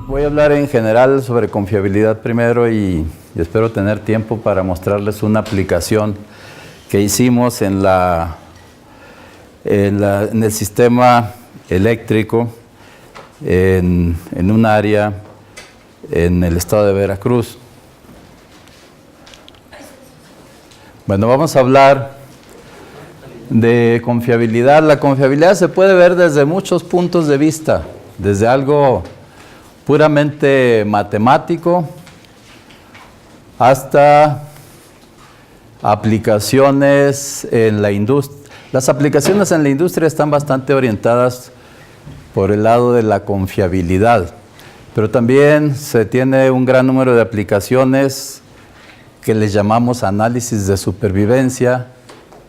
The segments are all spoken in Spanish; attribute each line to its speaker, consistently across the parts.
Speaker 1: Voy a hablar en general sobre confiabilidad primero y espero tener tiempo para mostrarles una aplicación que hicimos en el sistema eléctrico en un área en el estado de Veracruz. Bueno, vamos a hablar de confiabilidad. La confiabilidad se puede ver desde muchos puntos de vista, desde algo puramente matemático hasta aplicaciones en la industria. Las aplicaciones en la industria están bastante orientadas por el lado de la confiabilidad, pero también se tiene un gran número de aplicaciones que les llamamos análisis de supervivencia,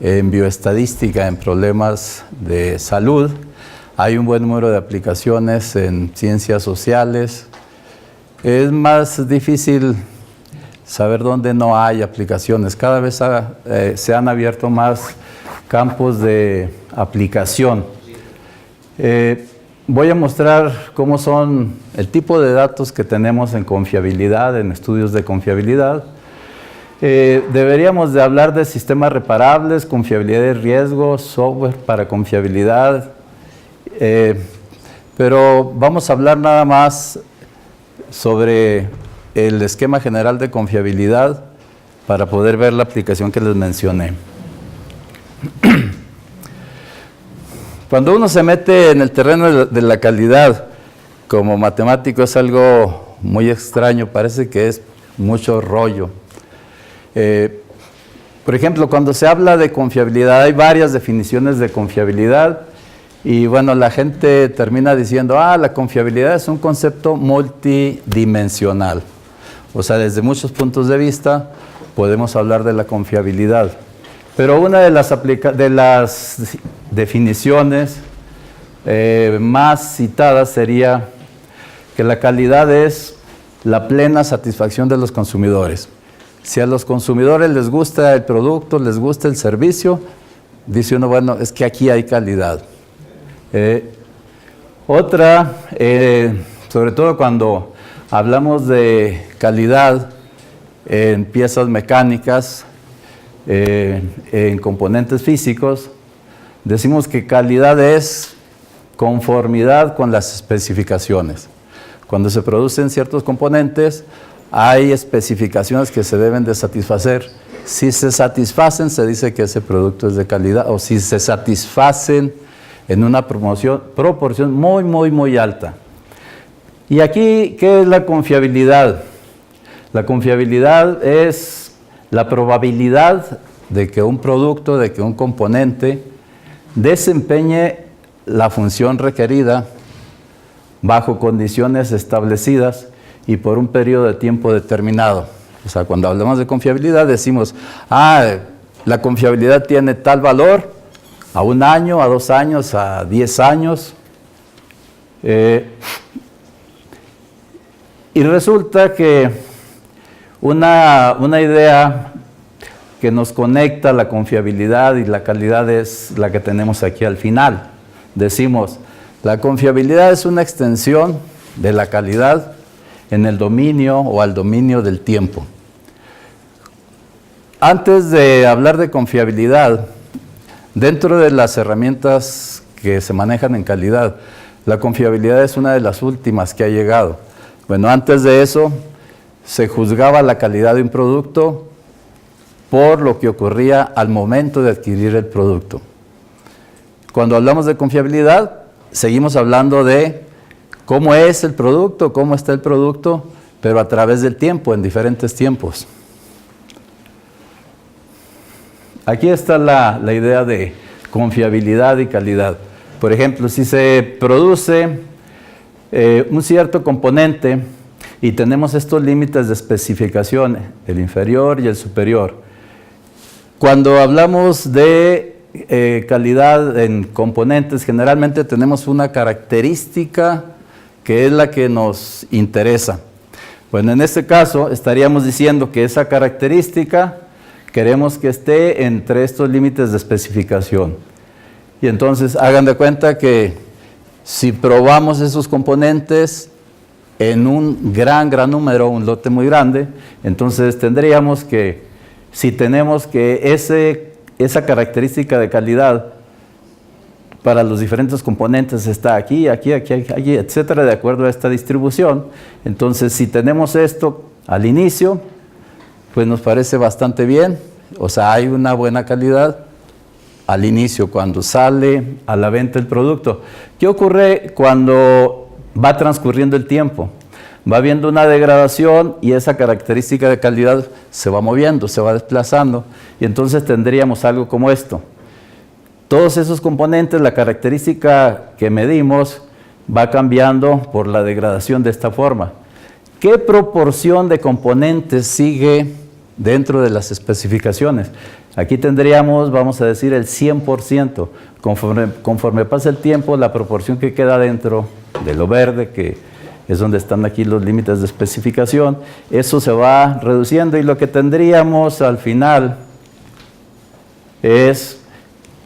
Speaker 1: en bioestadística, en problemas de salud. Hay un buen número de aplicaciones en ciencias sociales. Es más difícil saber dónde no hay aplicaciones. Cada vez se han abierto más campos de aplicación. Voy a mostrar cómo son el tipo de datos que tenemos en confiabilidad, en estudios de confiabilidad. Deberíamos de hablar de sistemas reparables, confiabilidad de riesgo, software para confiabilidad, pero vamos a hablar nada más sobre el esquema general de confiabilidad para poder ver la aplicación que les mencioné. Cuando uno se mete en el terreno de la calidad, como matemático es algo muy extraño, parece que es mucho rollo. Por ejemplo, cuando se habla de confiabilidad, hay varias definiciones de confiabilidad y bueno, la gente termina diciendo, la confiabilidad es un concepto multidimensional. O sea, desde muchos puntos de vista podemos hablar de la confiabilidad. Pero una de las definiciones más citadas sería que la calidad es la plena satisfacción de los consumidores. Si a los consumidores les gusta el producto, les gusta el servicio, dice uno, bueno, es que aquí hay calidad. Otra, sobre todo cuando hablamos de calidad en piezas mecánicas, en componentes físicos, decimos que calidad es conformidad con las especificaciones. Cuando se producen ciertos componentes, hay especificaciones que se deben de satisfacer. Si se satisfacen, se dice que ese producto es de calidad, o si se satisfacen en una proporción muy, muy, muy alta. Y aquí, ¿qué es la confiabilidad? La confiabilidad es la probabilidad de que un producto, de que un componente desempeñe la función requerida bajo condiciones establecidas y por un periodo de tiempo determinado. O sea, cuando hablamos de confiabilidad decimos, la confiabilidad tiene tal valor a 1 año, a 2 años, a 10 años. Y resulta que una idea que nos conecta la confiabilidad y la calidad es la que tenemos aquí al final. Decimos, la confiabilidad es una extensión de la calidad en el dominio o al dominio del tiempo. Antes de hablar de confiabilidad, dentro de las herramientas que se manejan en calidad, la confiabilidad es una de las últimas que ha llegado. Bueno, antes de eso, se juzgaba la calidad de un producto por lo que ocurría al momento de adquirir el producto. Cuando hablamos de confiabilidad, seguimos hablando de cómo es el producto, cómo está el producto, pero a través del tiempo, en diferentes tiempos. Aquí está la idea de confiabilidad y calidad. Por ejemplo, si se produce un cierto componente y tenemos estos límites de especificación, el inferior y el superior. Cuando hablamos de calidad en componentes, generalmente tenemos una característica que es la que nos interesa. Bueno, en este caso estaríamos diciendo que esa característica queremos que esté entre estos límites de especificación. Y entonces hagan de cuenta que si probamos esos componentes, en un gran número, un lote muy grande, entonces tendríamos que, si tenemos que esa característica de calidad para los diferentes componentes está aquí, etcétera, de acuerdo a esta distribución, entonces si tenemos esto al inicio, pues nos parece bastante bien, o sea, hay una buena calidad al inicio, cuando sale a la venta el producto. ¿Qué ocurre cuando va transcurriendo el tiempo? Va habiendo una degradación y esa característica de calidad se va moviendo, se va desplazando, y entonces tendríamos algo como esto. Todos esos componentes, la característica que medimos va cambiando por la degradación de esta forma. ¿Qué proporción de componentes sigue dentro de las especificaciones? Aquí tendríamos, vamos a decir, el 100%. Conforme pasa el tiempo, la proporción que queda dentro de lo verde, que es donde están aquí los límites de especificación, eso se va reduciendo, y lo que tendríamos al final es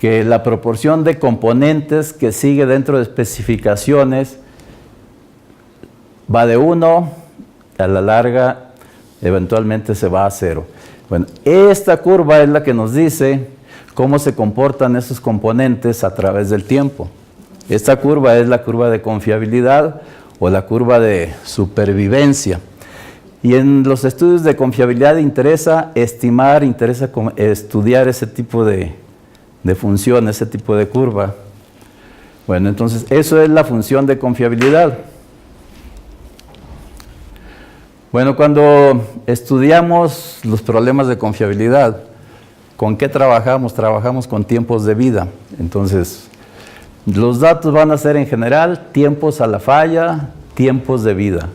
Speaker 1: que la proporción de componentes que sigue dentro de especificaciones va de 1, a la larga eventualmente se va a 0. Bueno, esta curva es la que nos dice cómo se comportan esos componentes a través del tiempo. Esta curva es la curva de confiabilidad o la curva de supervivencia. Y en los estudios de confiabilidad interesa estimar, interesa estudiar ese tipo de función, ese tipo de curva. Bueno, entonces eso es la función de confiabilidad. Bueno, cuando estudiamos los problemas de confiabilidad, ¿con qué trabajamos? Trabajamos con tiempos de vida. Entonces, los datos van a ser en general tiempos a la falla, tiempos de vida.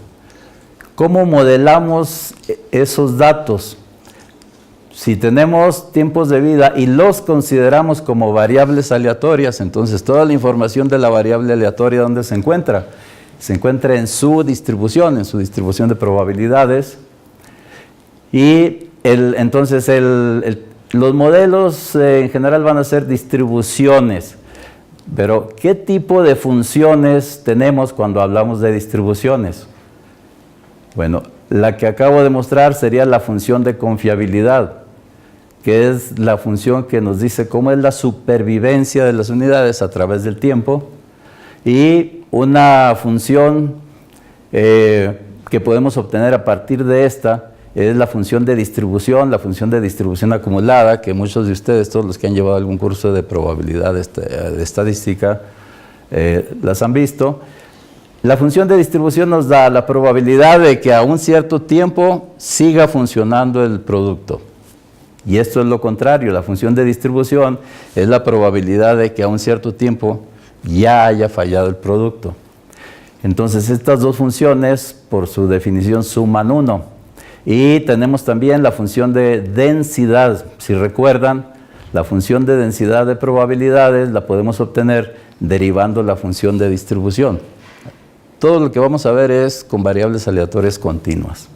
Speaker 1: ¿Cómo modelamos esos datos? Si tenemos tiempos de vida y los consideramos como variables aleatorias, entonces toda la información de la variable aleatoria, ¿dónde se encuentra? Se encuentra en su distribución de probabilidades. Y entonces los modelos en general van a ser distribuciones. Pero, ¿qué tipo de funciones tenemos cuando hablamos de distribuciones? Bueno, la que acabo de mostrar sería la función de confiabilidad, que es la función que nos dice cómo es la supervivencia de las unidades a través del tiempo, y una función que podemos obtener a partir de esta es la función de distribución acumulada, que muchos de ustedes, todos los que han llevado algún curso de probabilidad de estadística, las han visto. La función de distribución nos da la probabilidad de que a un cierto tiempo siga funcionando el producto. Y esto es lo contrario, la función de distribución es la probabilidad de que a un cierto tiempo ya haya fallado el producto. Entonces estas dos funciones, por su definición, suman 1. Y tenemos también la función de densidad. Si recuerdan, la función de densidad de probabilidades la podemos obtener derivando la función de distribución. Todo lo que vamos a ver es con variables aleatorias continuas.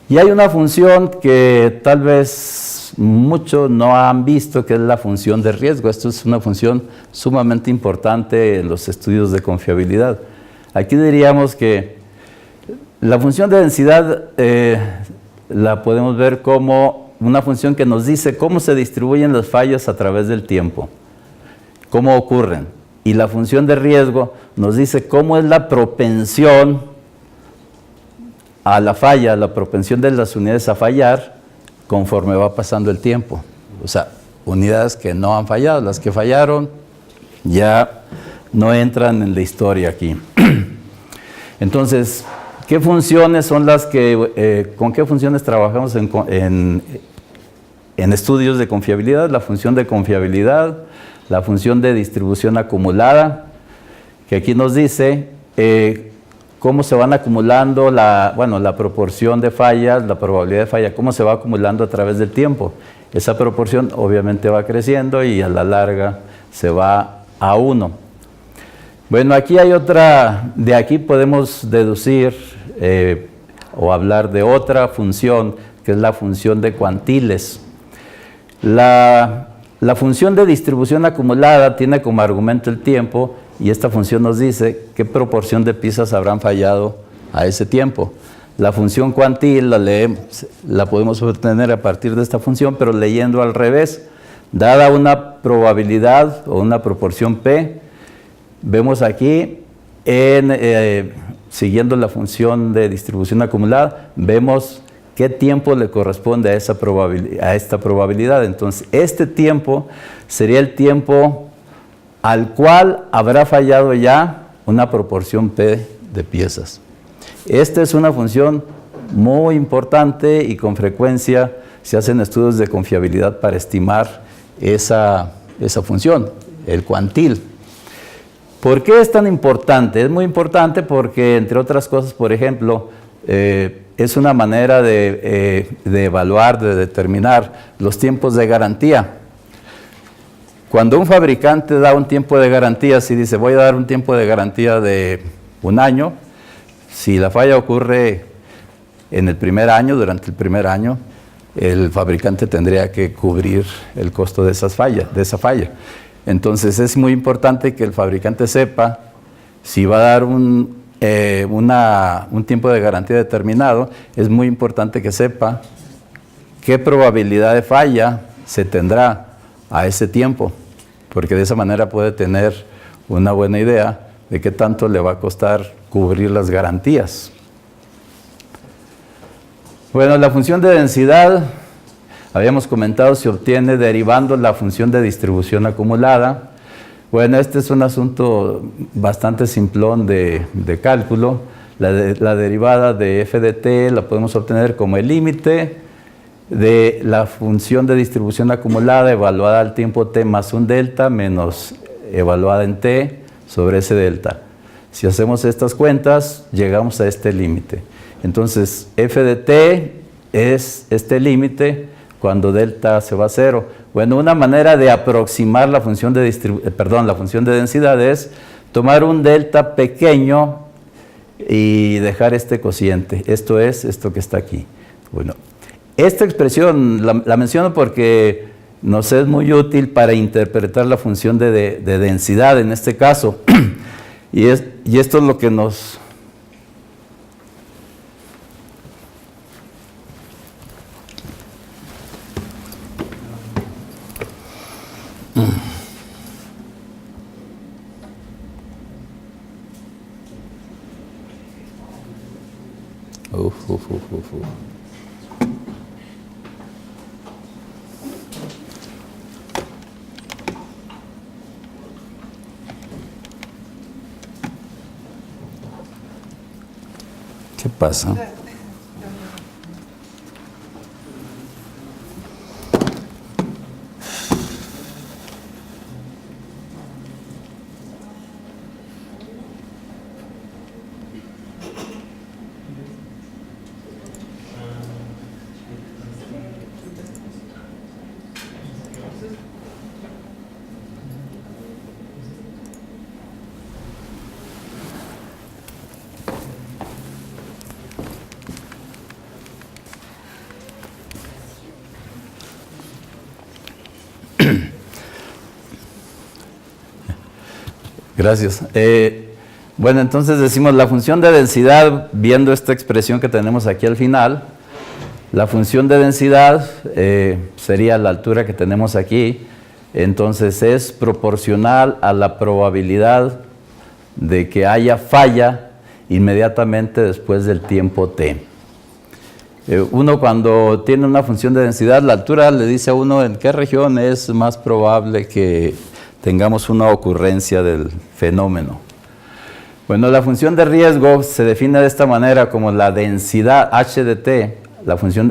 Speaker 1: Y hay una función que tal vez muchos no han visto, que es la función de riesgo. Esto es una función sumamente importante en los estudios de confiabilidad. Aquí diríamos que la función de densidad la podemos ver como una función que nos dice cómo se distribuyen las fallas a través del tiempo, cómo ocurren. Y la función de riesgo nos dice cómo es la propensión a la falla, la propensión de las unidades a fallar conforme va pasando el tiempo. O sea, unidades que no han fallado, las que fallaron ya no entran en la historia aquí. Entonces, ¿qué funciones son las que, con qué funciones trabajamos en estudios de confiabilidad? La función de confiabilidad, la función de distribución acumulada, que aquí nos dice cómo se van acumulando la proporción de fallas, la probabilidad de falla, cómo se va acumulando a través del tiempo. Esa proporción obviamente va creciendo y a la larga se va a 1. Bueno, aquí hay otra, de aquí podemos deducir o hablar de otra función, que es la función de cuantiles. La función de distribución acumulada tiene como argumento el tiempo, y esta función nos dice qué proporción de piezas habrán fallado a ese tiempo. La función cuantil la podemos obtener a partir de esta función, pero leyendo al revés. Dada una probabilidad o una proporción P, vemos aquí, siguiendo la función de distribución acumulada, vemos qué tiempo le corresponde a esta probabilidad. Entonces, este tiempo sería el tiempo al cual habrá fallado ya una proporción P de piezas. Esta es una función muy importante y con frecuencia se hacen estudios de confiabilidad para estimar esa función, el cuantil. ¿Por qué es tan importante? Es muy importante porque, entre otras cosas, por ejemplo, es una manera de evaluar, de determinar los tiempos de garantía. Cuando un fabricante da un tiempo de garantía, si dice voy a dar un tiempo de garantía de 1 año, si la falla ocurre en el primer año, durante el primer año, el fabricante tendría que cubrir el costo de esa falla. Entonces es muy importante que el fabricante sepa si va a dar un tiempo de garantía determinado. Es muy importante que sepa qué probabilidad de falla se tendrá a ese tiempo, porque de esa manera puede tener una buena idea de qué tanto le va a costar cubrir las garantías. Bueno, la función de densidad, habíamos comentado, se obtiene derivando la función de distribución acumulada. Bueno, este es un asunto bastante simplón de cálculo. La derivada de f de t la podemos obtener como el límite de la función de distribución acumulada evaluada al tiempo t más un delta menos evaluada en t sobre ese delta. Si hacemos estas cuentas, llegamos a este límite. Entonces, f de t es este límite cuando delta se va a 0. Bueno, una manera de aproximar la función de densidad es tomar un delta pequeño y dejar este cociente. Esto es esto que está aquí. Bueno, esta expresión la menciono porque nos es muy útil para interpretar la función de densidad en este caso. Y esto es lo que nos... ¿Qué pasa? Gracias. Bueno, entonces decimos la función de densidad, viendo esta expresión que tenemos aquí al final, la función de densidad sería la altura que tenemos aquí, entonces es proporcional a la probabilidad de que haya falla inmediatamente después del tiempo t. Uno cuando tiene una función de densidad, la altura le dice a uno en qué región es más probable que tengamos una ocurrencia del fenómeno. Bueno, la función de riesgo se define de esta manera como la densidad h de t,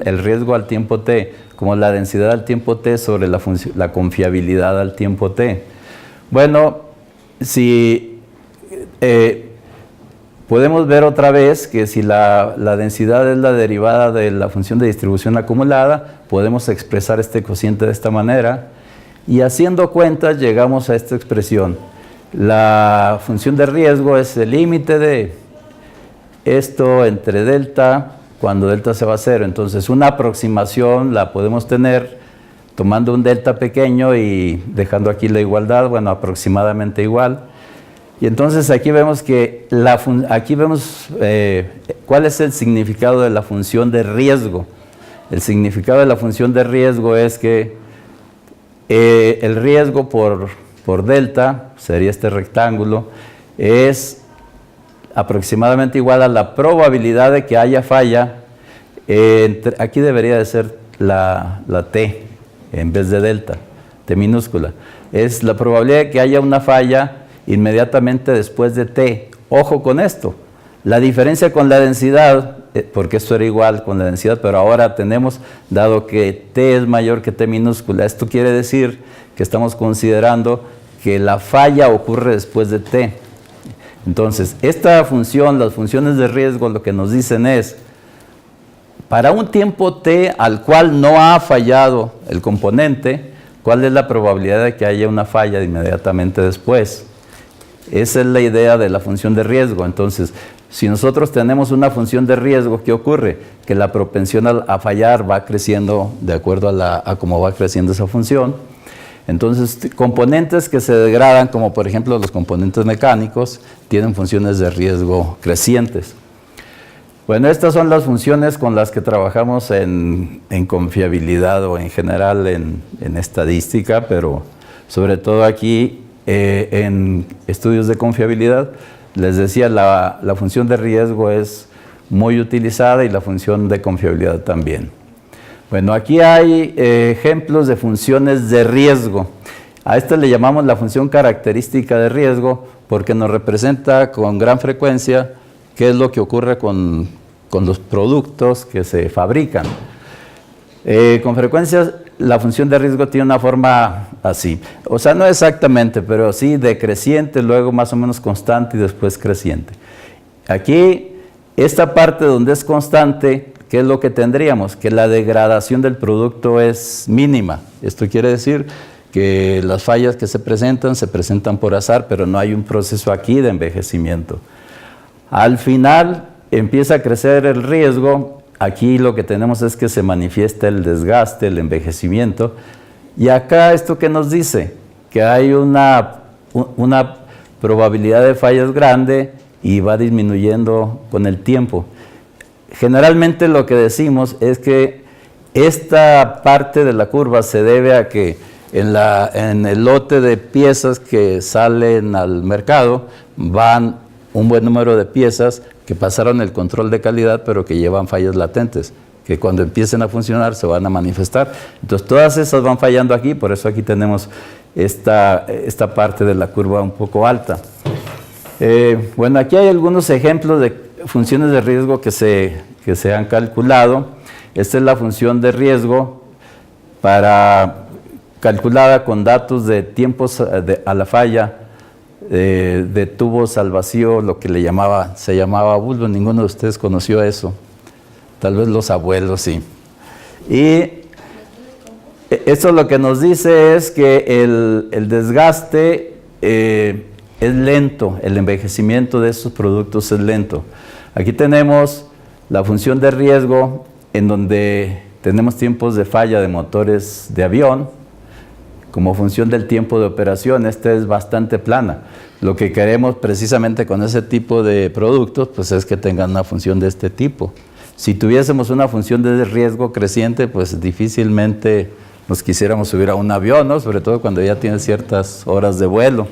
Speaker 1: el riesgo al tiempo t, como la densidad al tiempo t sobre la confiabilidad al tiempo t. Bueno, si podemos ver otra vez que si la densidad es la derivada de la función de distribución acumulada, podemos expresar este cociente de esta manera. Y haciendo cuentas llegamos a esta expresión. La función de riesgo es el límite de esto entre delta, cuando delta se va a 0. Entonces una aproximación la podemos tener tomando un delta pequeño y dejando aquí la igualdad, bueno, aproximadamente igual. Y entonces aquí vemos que cuál es el significado de la función de riesgo. El significado de la función de riesgo es que el riesgo por delta, sería este rectángulo, es aproximadamente igual a la probabilidad de que haya falla. Aquí debería de ser la T en vez de delta, T minúscula. Es la probabilidad de que haya una falla inmediatamente después de T. Ojo con esto. La diferencia con la densidad, porque esto era igual con la densidad, pero ahora tenemos, dado que T es mayor que T minúscula, esto quiere decir que estamos considerando que la falla ocurre después de T. Entonces, esta función, las funciones de riesgo, lo que nos dicen es, para un tiempo T al cual no ha fallado el componente, ¿cuál es la probabilidad de que haya una falla inmediatamente después? Esa es la idea de la función de riesgo. Entonces, si nosotros tenemos una función de riesgo, ¿qué ocurre? Que la propensión a fallar va creciendo de acuerdo a cómo va creciendo esa función. Entonces, componentes que se degradan, como por ejemplo los componentes mecánicos, tienen funciones de riesgo crecientes. Bueno, estas son las funciones con las que trabajamos en confiabilidad o en general en estadística, pero sobre todo aquí en estudios de confiabilidad. Les decía, la función de riesgo es muy utilizada y la función de confiabilidad también. Bueno, aquí hay ejemplos de funciones de riesgo. A esta le llamamos la función característica de riesgo porque nos representa con gran frecuencia qué es lo que ocurre con los productos que se fabrican. Con frecuencia la función de riesgo tiene una forma así, o sea, no exactamente, pero sí decreciente, luego más o menos constante y después creciente. Aquí, esta parte donde es constante, ¿qué es lo que tendríamos? Que la degradación del producto es mínima. Esto quiere decir que las fallas que se presentan por azar, pero no hay un proceso aquí de envejecimiento. Al final empieza a crecer el riesgo. Aquí lo que tenemos es que se manifiesta el desgaste, el envejecimiento. Y acá esto que nos dice, que hay una probabilidad de fallas grande y va disminuyendo con el tiempo. Generalmente lo que decimos es que esta parte de la curva se debe a que en el lote de piezas que salen al mercado van un buen número de piezas que pasaron el control de calidad, pero que llevan fallas latentes, que cuando empiecen a funcionar se van a manifestar. Entonces todas esas van fallando aquí, por eso aquí tenemos esta parte de la curva un poco alta. Bueno, aquí hay algunos ejemplos de funciones de riesgo que se han calculado. Esta es la función de riesgo calculada con datos de tiempos a la falla, de tubos al vacío, lo que se llamaba bulbo. Ninguno de ustedes conoció eso, tal vez los abuelos sí. Y esto lo que nos dice es que el desgaste es lento, el envejecimiento de estos productos es lento. Aquí tenemos la función de riesgo en donde tenemos tiempos de falla de motores de avión. Como función del tiempo de operación, esta es bastante plana. Lo que queremos precisamente con ese tipo de productos, pues es que tengan una función de este tipo. Si tuviésemos una función de riesgo creciente, pues difícilmente nos quisiéramos subir a un avión, ¿no? Sobre todo cuando ya tiene ciertas horas de vuelo.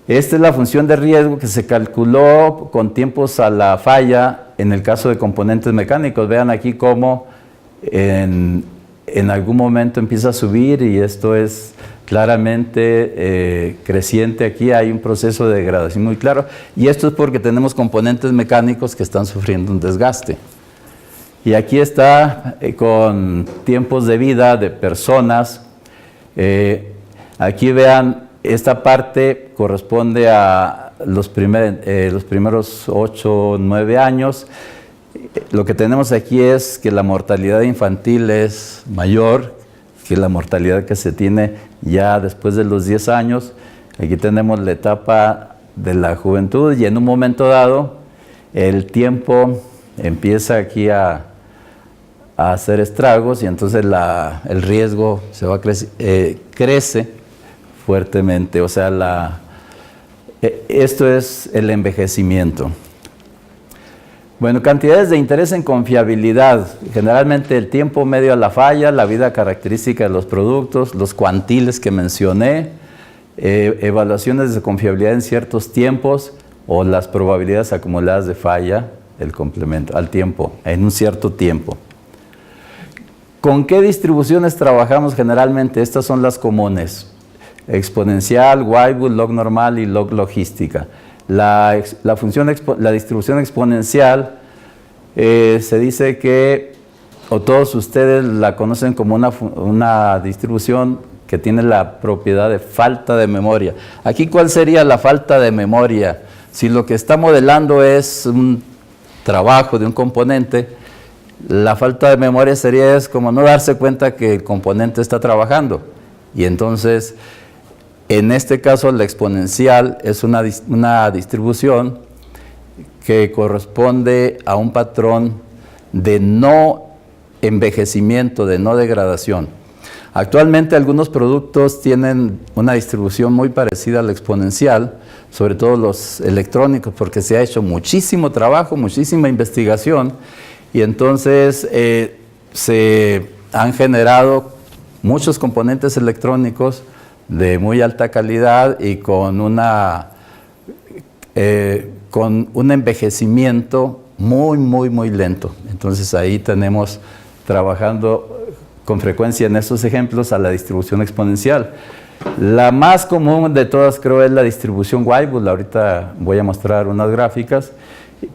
Speaker 1: Esta es la función de riesgo que se calculó con tiempos a la falla en el caso de componentes mecánicos. Vean aquí cómo en algún momento empieza a subir y esto es claramente creciente. Aquí hay un proceso de degradación muy claro y esto es porque tenemos componentes mecánicos que están sufriendo un desgaste. Y aquí está con tiempos de vida de personas. Aquí vean, esta parte corresponde a los primeros 8 o 9 años. Lo que tenemos aquí es que la mortalidad infantil es mayor que la mortalidad que se tiene ya después de los 10 años. Aquí tenemos la etapa de la juventud y en un momento dado el tiempo empieza aquí a hacer estragos y entonces el riesgo crece fuertemente. O sea, Esto es el envejecimiento. Bueno, cantidades de interés en confiabilidad. Generalmente el tiempo medio a la falla, la vida característica de los productos, los cuantiles que mencioné, evaluaciones de confiabilidad en ciertos tiempos o las probabilidades acumuladas de falla, el complemento, al tiempo, en un cierto tiempo. ¿Con qué distribuciones trabajamos generalmente? Estas son las comunes. Exponencial, Weibull, log normal y log logística. La distribución exponencial se dice que, o todos ustedes la conocen como una distribución que tiene la propiedad de falta de memoria. Aquí, ¿cuál sería la falta de memoria? Si lo que está modelando es un trabajo de un componente, la falta de memoria sería como no darse cuenta que el componente está trabajando. Y entonces, en este caso, la exponencial es una distribución que corresponde a un patrón de no envejecimiento, de no degradación. Actualmente algunos productos tienen una distribución muy parecida a la exponencial, sobre todo los electrónicos, porque se ha hecho muchísimo trabajo, muchísima investigación, y entonces se han generado muchos componentes electrónicos de muy alta calidad y con un envejecimiento muy lento. Entonces ahí tenemos trabajando con frecuencia en estos ejemplos a la distribución exponencial. La más común de todas creo es la distribución Weibull. Ahorita voy a mostrar unas gráficas,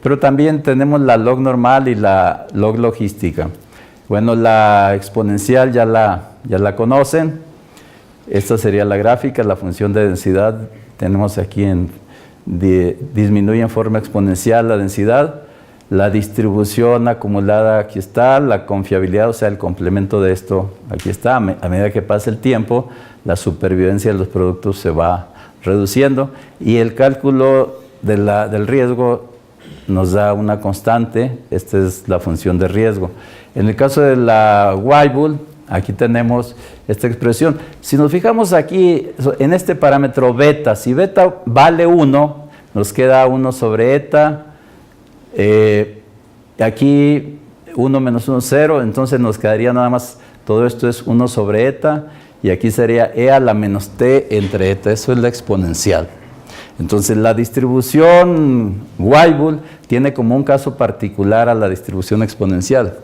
Speaker 1: pero también tenemos la log normal y la log logística. Bueno, la exponencial ya la conocen. Esta sería la gráfica, la función de densidad. Tenemos aquí disminuye en forma exponencial la densidad. La distribución acumulada, aquí está. La confiabilidad, o sea, el complemento de esto, aquí está. A medida que pasa el tiempo, la supervivencia de los productos se va reduciendo. Y el cálculo del riesgo nos da una constante. Esta es la función de riesgo. En el caso de la Weibull, aquí tenemos esta expresión. Si nos fijamos aquí en este parámetro beta, si beta vale 1, nos queda 1 sobre eta. Aquí 1 menos 1, 0, entonces nos quedaría nada más, todo esto es 1 sobre eta, y aquí sería e a la menos t entre eta, eso es la exponencial. Entonces la distribución Weibull tiene como un caso particular a la distribución exponencial.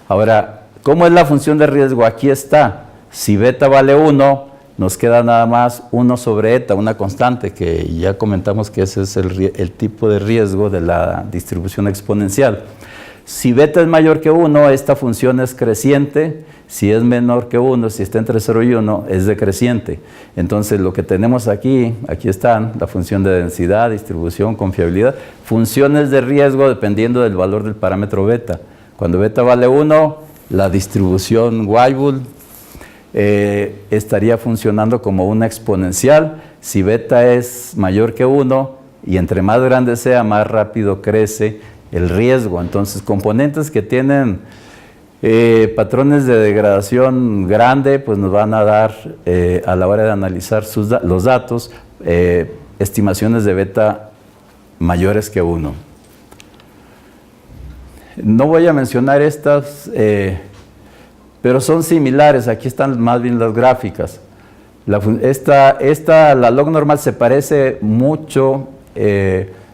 Speaker 1: Ahora, ¿cómo es la función de riesgo? Aquí está. Si beta vale 1, nos queda nada más 1 sobre eta, una constante, que ya comentamos que ese es el tipo de riesgo de la distribución exponencial. Si beta es mayor que 1, esta función es creciente. Si es menor que 1, si está entre 0 y 1, es decreciente. Entonces, lo que tenemos aquí están la función de densidad, distribución, confiabilidad, funciones de riesgo dependiendo del valor del parámetro beta. Cuando beta vale 1, la distribución Weibull estaría funcionando como una exponencial. Si beta es mayor que 1 y entre más grande sea, más rápido crece el riesgo. Entonces, componentes que tienen patrones de degradación grande, pues nos van a dar, a la hora de analizar los datos, estimaciones de beta mayores que 1. No voy a mencionar estas, pero son similares. Aquí están más bien las gráficas. La log normal se parece mucho,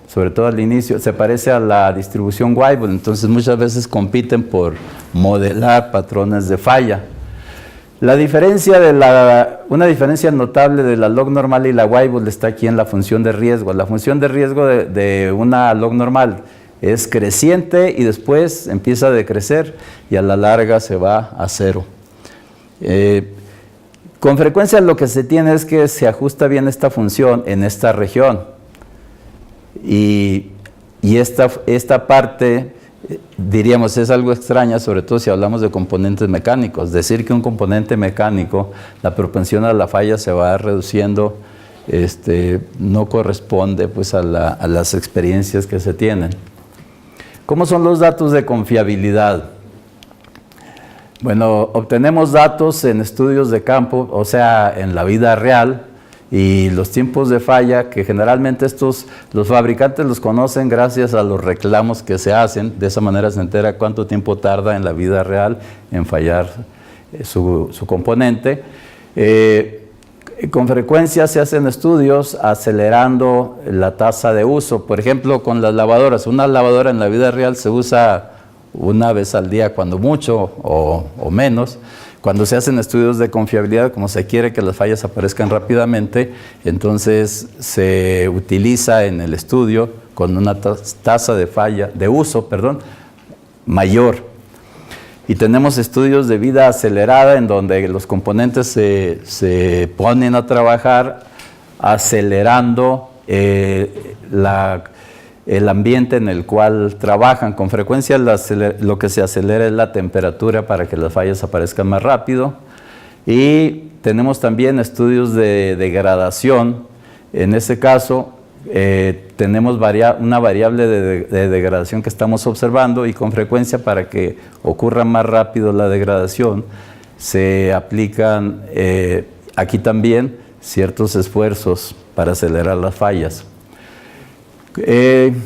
Speaker 1: sobre todo al inicio, se parece a la distribución Weibull. Entonces muchas veces compiten por modelar patrones de falla. La diferencia una diferencia notable de la log normal y la Weibull está aquí en la función de riesgo. La función de riesgo de una log normal es creciente y después empieza a decrecer y a la larga se va a 0. Con frecuencia lo que se tiene es que se ajusta bien esta función en esta región y esta parte, diríamos, es algo extraña, sobre todo si hablamos de componentes mecánicos. Decir que un componente mecánico, la propensión a la falla se va reduciendo, no corresponde pues a las experiencias que se tienen. ¿Cómo son los datos de confiabilidad? Bueno, obtenemos datos en estudios de campo, o sea, en la vida real, y los tiempos de falla, que generalmente los fabricantes los conocen gracias a los reclamos que se hacen. De esa manera se entera cuánto tiempo tarda en la vida real en fallar su componente. Con frecuencia se hacen estudios acelerando la tasa de uso. Por ejemplo, con las lavadoras. Una lavadora en la vida real se usa una vez al día, cuando mucho o menos. Cuando se hacen estudios de confiabilidad, como se quiere que las fallas aparezcan rápidamente, entonces se utiliza en el estudio con una tasa de uso mayor. Y tenemos estudios de vida acelerada en donde los componentes se ponen a trabajar acelerando el ambiente en el cual trabajan. Con frecuencia lo que se acelera es la temperatura para que las fallas aparezcan más rápido. Y tenemos también estudios de degradación. En este caso tenemos una variable de degradación que estamos observando, y con frecuencia, para que ocurra más rápido la degradación, se aplican aquí también ciertos esfuerzos para acelerar las fallas.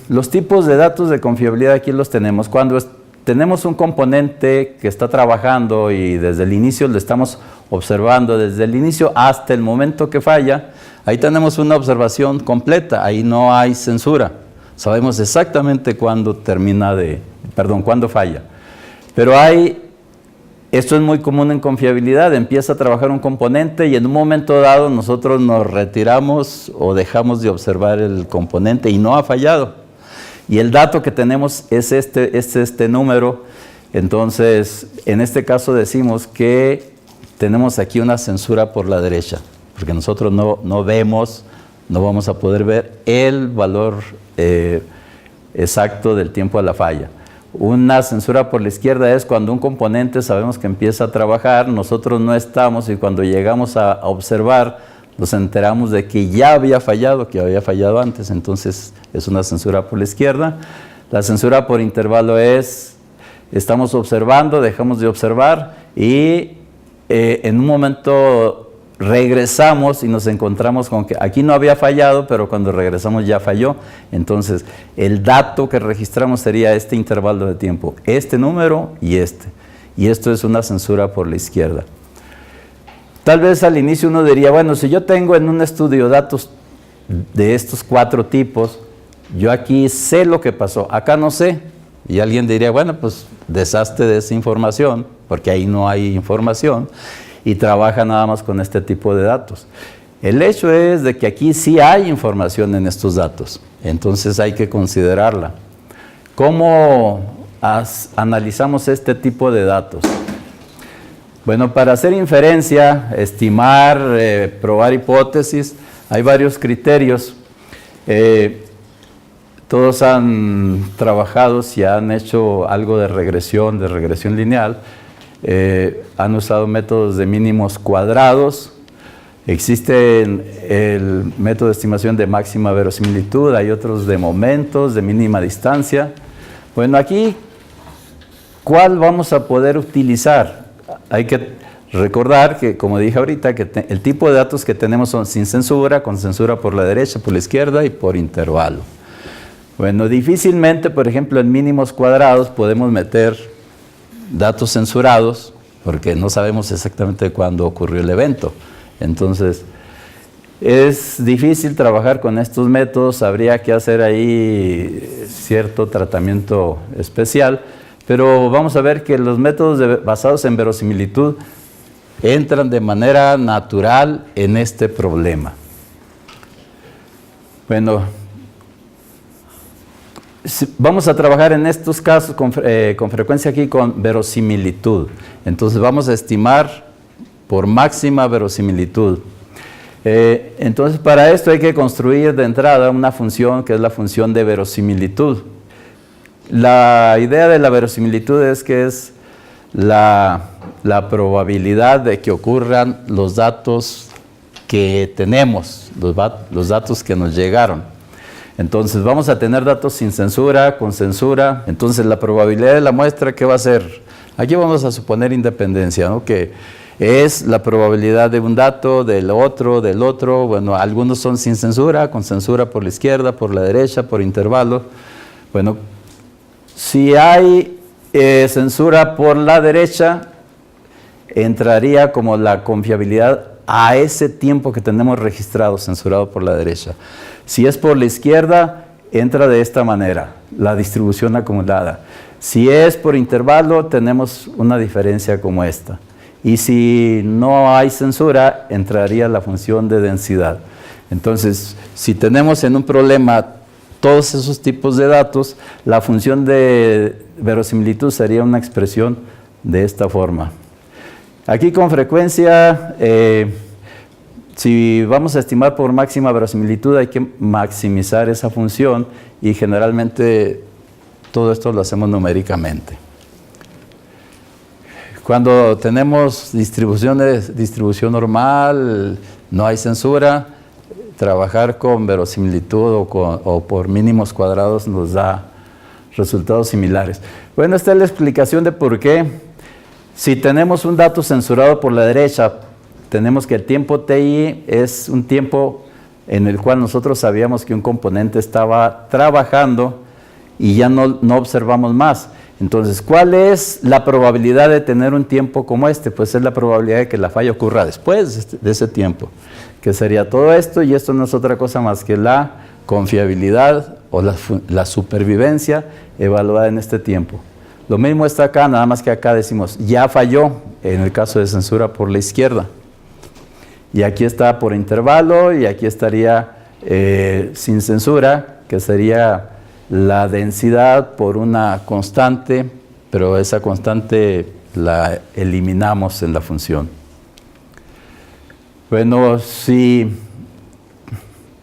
Speaker 1: Los tipos de datos de confiabilidad aquí los tenemos. Cuando tenemos un componente que está trabajando y desde el inicio lo estamos observando, desde el inicio hasta el momento que falla, ahí tenemos una observación completa, ahí no hay censura. Sabemos exactamente cuándo cuándo falla. Pero esto es muy común en confiabilidad. Empieza a trabajar un componente y en un momento dado nosotros nos retiramos o dejamos de observar el componente y no ha fallado. Y el dato que tenemos es este número. Entonces, en este caso decimos que tenemos aquí una censura por la derecha, porque nosotros no vemos, no vamos a poder ver el valor exacto del tiempo de la falla. Una censura por la izquierda es cuando un componente sabemos que empieza a trabajar, nosotros no estamos, y cuando llegamos a observar nos enteramos de que ya había fallado, antes. Entonces es una censura por la izquierda. La censura por intervalo es, estamos observando, dejamos de observar y en un momento regresamos y nos encontramos con que aquí no había fallado, pero cuando regresamos ya falló. Entonces, el dato que registramos sería este intervalo de tiempo, este número y este. Y esto es una censura por la izquierda. Tal vez al inicio uno diría, bueno, si yo tengo en un estudio datos de estos 4 tipos, yo aquí sé lo que pasó, acá no sé. Y alguien diría, bueno, pues deshazte de esa información, porque ahí no hay información, y trabaja nada más con este tipo de datos. El hecho es de que aquí sí hay información en estos datos, entonces hay que considerarla. ¿Cómo analizamos este tipo de datos? Bueno, para hacer inferencia, estimar, probar hipótesis, hay varios criterios. Todos han trabajado, si han hecho algo de regresión lineal, han usado métodos de mínimos cuadrados. Existe el método de estimación de máxima verosimilitud, hay otros de momentos, de mínima distancia. Bueno, aquí, ¿cuál vamos a poder utilizar? Hay que recordar que, como dije ahorita, que el tipo de datos que tenemos son sin censura, con censura por la derecha, por la izquierda y por intervalo. Bueno, difícilmente, por ejemplo, en mínimos cuadrados podemos meter datos censurados, porque no sabemos exactamente cuándo ocurrió el evento. Entonces, es difícil trabajar con estos métodos, habría que hacer ahí cierto tratamiento especial, pero vamos a ver que los métodos basados en verosimilitud entran de manera natural en este problema. Bueno, vamos a trabajar en estos casos con frecuencia aquí con verosimilitud. Entonces vamos a estimar por máxima verosimilitud. Entonces para esto hay que construir de entrada una función que es la función de verosimilitud. La idea de la verosimilitud es que es la probabilidad de que ocurran los datos que tenemos, los datos que nos llegaron. Entonces vamos a tener datos sin censura, con censura. Entonces la probabilidad de la muestra, ¿qué va a ser? Aquí vamos a suponer independencia, ¿no? Que es la probabilidad de un dato, del otro, bueno, algunos son sin censura, con censura por la izquierda, por la derecha, por intervalo. Bueno, si hay censura por la derecha, entraría como la confiabilidad a ese tiempo que tenemos registrado, censurado por la derecha. Si es por la izquierda, entra de esta manera, la distribución acumulada. Si es por intervalo, tenemos una diferencia como esta. Y si no hay censura, entraría la función de densidad. Entonces, si tenemos en un problema todos esos tipos de datos, la función de verosimilitud sería una expresión de esta forma. Aquí con frecuencia, si vamos a estimar por máxima verosimilitud, hay que maximizar esa función y generalmente todo esto lo hacemos numéricamente. Cuando tenemos distribución normal, no hay censura, trabajar con verosimilitud o por mínimos cuadrados nos da resultados similares. Bueno, esta es la explicación de por qué. Si tenemos un dato censurado por la derecha, tenemos que el tiempo TI es un tiempo en el cual nosotros sabíamos que un componente estaba trabajando y ya no observamos más. Entonces, ¿cuál es la probabilidad de tener un tiempo como este? Pues es la probabilidad de que la falla ocurra después de ese tiempo, que sería todo esto, y esto no es otra cosa más que la confiabilidad o la supervivencia evaluada en este tiempo. Lo mismo está acá, nada más que acá decimos, ya falló, en el caso de censura por la izquierda. Y aquí está por intervalo, y aquí estaría sin censura, que sería la densidad por una constante, pero esa constante la eliminamos en la función. Bueno, si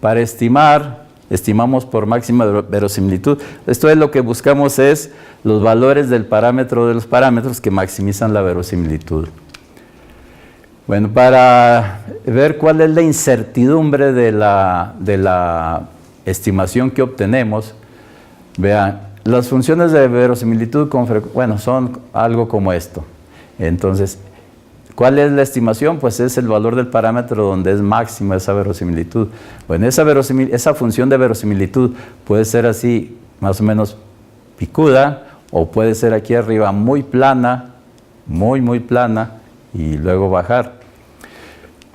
Speaker 1: para estimamos por máxima verosimilitud, esto es lo que buscamos, es los valores del parámetro de los parámetros que maximizan la verosimilitud. Bueno, para ver cuál es la incertidumbre de la estimación que obtenemos, vean, las funciones de verosimilitud son algo como esto. Entonces, ¿cuál es la estimación? Pues es el valor del parámetro donde es máxima esa verosimilitud. Bueno, esa función de verosimilitud puede ser así, más o menos picuda, o puede ser aquí arriba muy plana, muy plana, y luego bajar.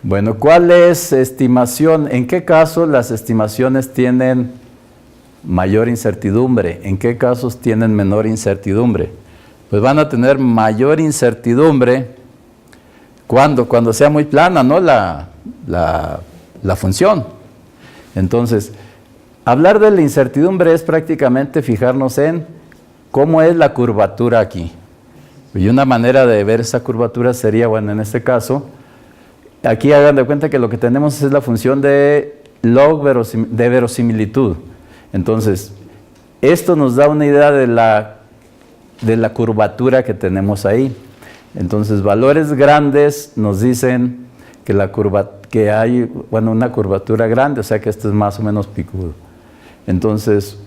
Speaker 1: Bueno, ¿cuál es estimación? ¿En qué caso las estimaciones tienen mayor incertidumbre? ¿En qué casos tienen menor incertidumbre? Pues van a tener mayor incertidumbre cuando sea muy plana, ¿no? la función. Entonces, hablar de la incertidumbre es prácticamente fijarnos en cómo es la curvatura aquí. Y una manera de ver esa curvatura sería, bueno, en este caso, aquí hagan de cuenta que lo que tenemos es la función de log de verosimilitud. Entonces, esto nos da una idea de la curvatura que tenemos ahí. Entonces, valores grandes nos dicen que hay una curvatura grande, o sea que esto es más o menos picudo. Entonces,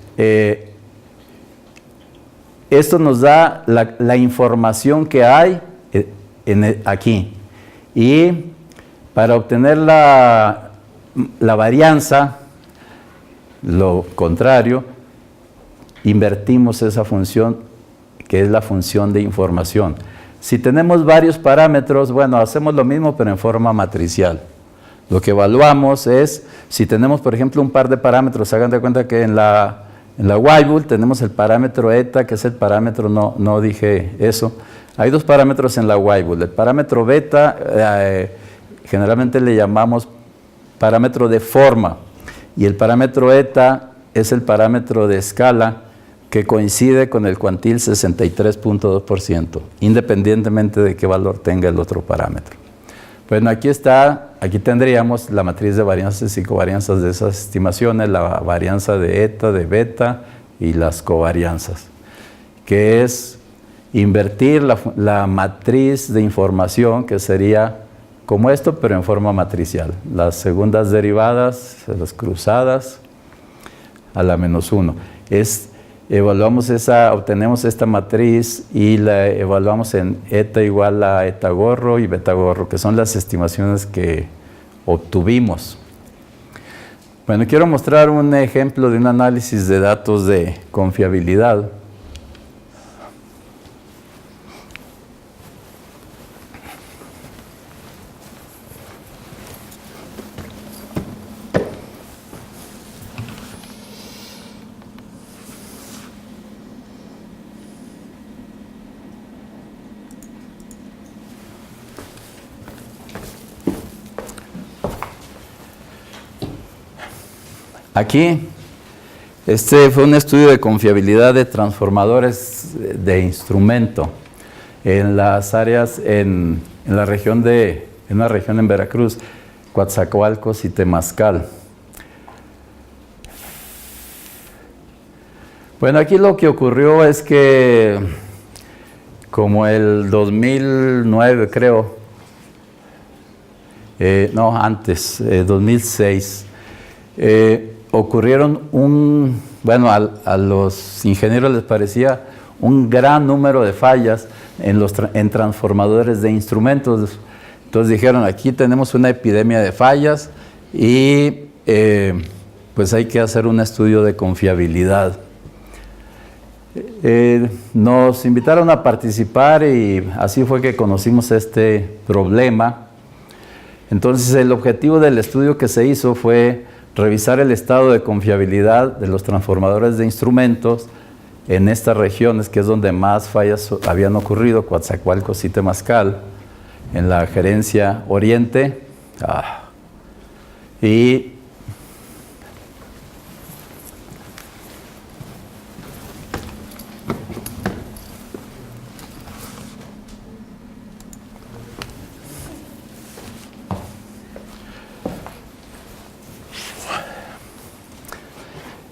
Speaker 1: esto nos da la información que hay aquí. Y para obtener la varianza, lo contrario, invertimos esa función que es la función de información. Si tenemos varios parámetros, bueno, hacemos lo mismo pero en forma matricial. Lo que evaluamos es, si tenemos por ejemplo un par de parámetros, hagan de cuenta que en la Weibull tenemos el parámetro eta, que es el parámetro, no dije eso. Hay dos parámetros en la Weibull. El parámetro beta, generalmente le llamamos parámetro de forma, y el parámetro eta es el parámetro de escala que coincide con el cuantil 63.2%, independientemente de qué valor tenga el otro parámetro. Bueno, aquí tendríamos la matriz de varianzas y covarianzas de esas estimaciones, la varianza de eta, de beta y las covarianzas, que es invertir la matriz de información, que sería como esto, pero en forma matricial. Las segundas derivadas, las cruzadas, a la -1. obtenemos esta matriz y la evaluamos en eta igual a eta gorro y beta gorro, que son las estimaciones que obtuvimos. Bueno, quiero mostrar un ejemplo de un análisis de datos de confiabilidad. Aquí, este fue un estudio de confiabilidad de transformadores de instrumento en las áreas, en una región en Veracruz, Coatzacoalcos y Temazcal. Bueno, aquí lo que ocurrió es que, como el 2009 creo, no, antes, 2006, ocurrieron a los ingenieros les parecía un gran número de fallas en transformadores de instrumentos. Entonces dijeron, aquí tenemos una epidemia de fallas y pues hay que hacer un estudio de confiabilidad. Nos invitaron a participar y así fue que conocimos este problema. Entonces el objetivo del estudio que se hizo fue revisar el estado de confiabilidad de los transformadores de instrumentos en estas regiones, que es donde más fallas habían ocurrido, Coatzacoalcos y Temazcal, en la gerencia Oriente.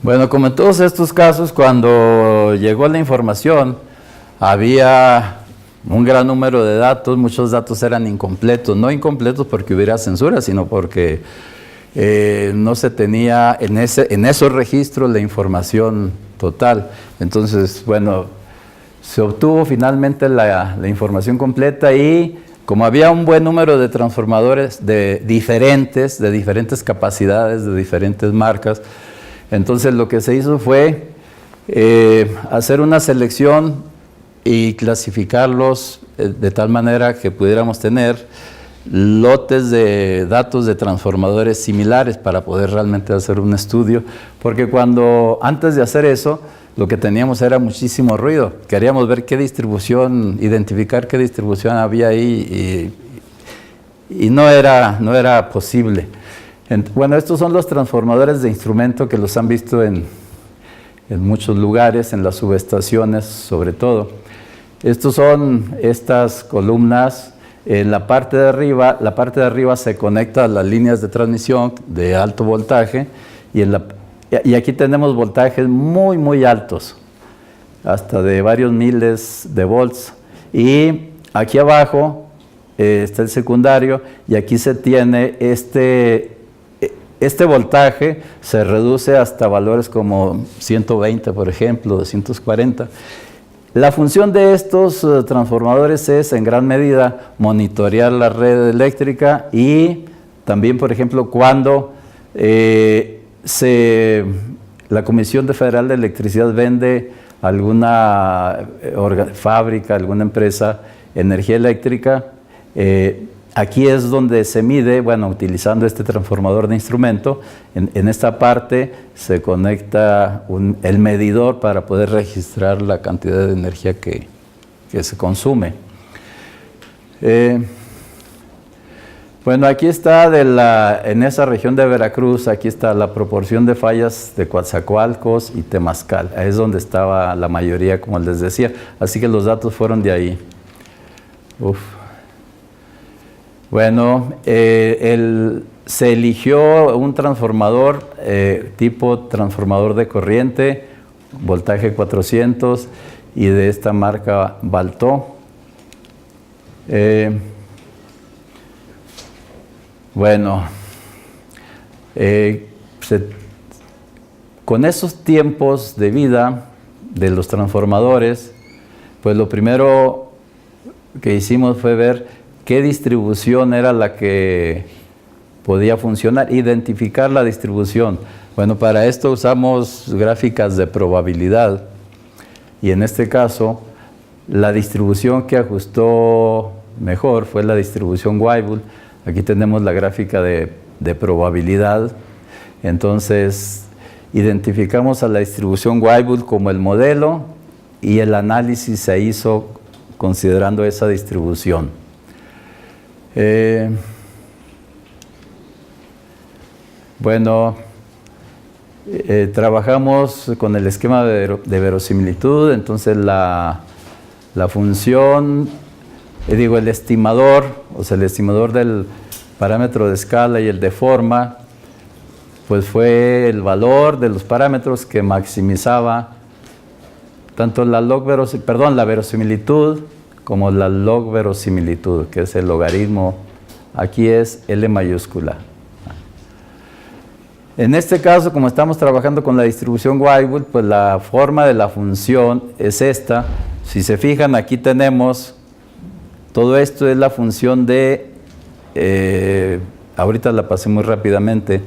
Speaker 1: Bueno, como en todos estos casos, cuando llegó la información, había un gran número de datos, muchos datos eran incompletos, no incompletos porque hubiera censura, sino porque no se tenía en esos registros la información total. Entonces, bueno, se obtuvo finalmente la información completa y como había un buen número de transformadores de diferentes capacidades, de diferentes marcas, entonces lo que se hizo fue hacer una selección y clasificarlos de tal manera que pudiéramos tener lotes de datos de transformadores similares para poder realmente hacer un estudio, porque antes de hacer eso, lo que teníamos era muchísimo ruido. Queríamos ver identificar qué distribución había ahí y no era posible. Bueno, estos son los transformadores de instrumento que los han visto en muchos lugares, en las subestaciones sobre todo. Estos son estas columnas. En la parte de arriba se conecta a las líneas de transmisión de alto voltaje y aquí tenemos voltajes muy, muy altos, hasta de varios miles de volts. Y aquí abajo está el secundario y aquí se tiene este voltaje se reduce hasta valores como 120, por ejemplo, 240. La función de estos transformadores es, en gran medida, monitorear la red eléctrica y también, por ejemplo, cuando la Comisión Federal de Electricidad vende a alguna fábrica, alguna empresa, energía eléctrica, aquí es donde se mide, bueno, utilizando este transformador de instrumento, en esta parte se conecta el medidor para poder registrar la cantidad de energía que se consume. Bueno, aquí está en esa región de Veracruz, aquí está la proporción de fallas de Coatzacoalcos y Temazcal. Ahí es donde estaba la mayoría, como les decía. Así que los datos fueron de ahí. Bueno, se eligió un transformador tipo transformador de corriente, voltaje 400 y de esta marca Baltó. Bueno, con esos tiempos de vida de los transformadores, pues lo primero que hicimos fue ver qué distribución era la que podía funcionar, identificar la distribución. Bueno, para esto usamos gráficas de probabilidad y en este caso la distribución que ajustó mejor fue la distribución Weibull. Aquí tenemos la gráfica de probabilidad. Entonces identificamos a la distribución Weibull como el modelo y el análisis se hizo considerando esa distribución. Bueno, trabajamos con el esquema de verosimilitud. Entonces la función, el estimador, o sea, el estimador del parámetro de escala y el de forma, pues fue el valor de los parámetros que maximizaba tanto la verosimilitud como la log verosimilitud, que es el logaritmo. Aquí es L mayúscula. En este caso, como estamos trabajando con la distribución Weibull, pues la forma de la función es esta. Si se fijan, aquí tenemos, todo esto es la función de, ahorita la pasé muy rápidamente,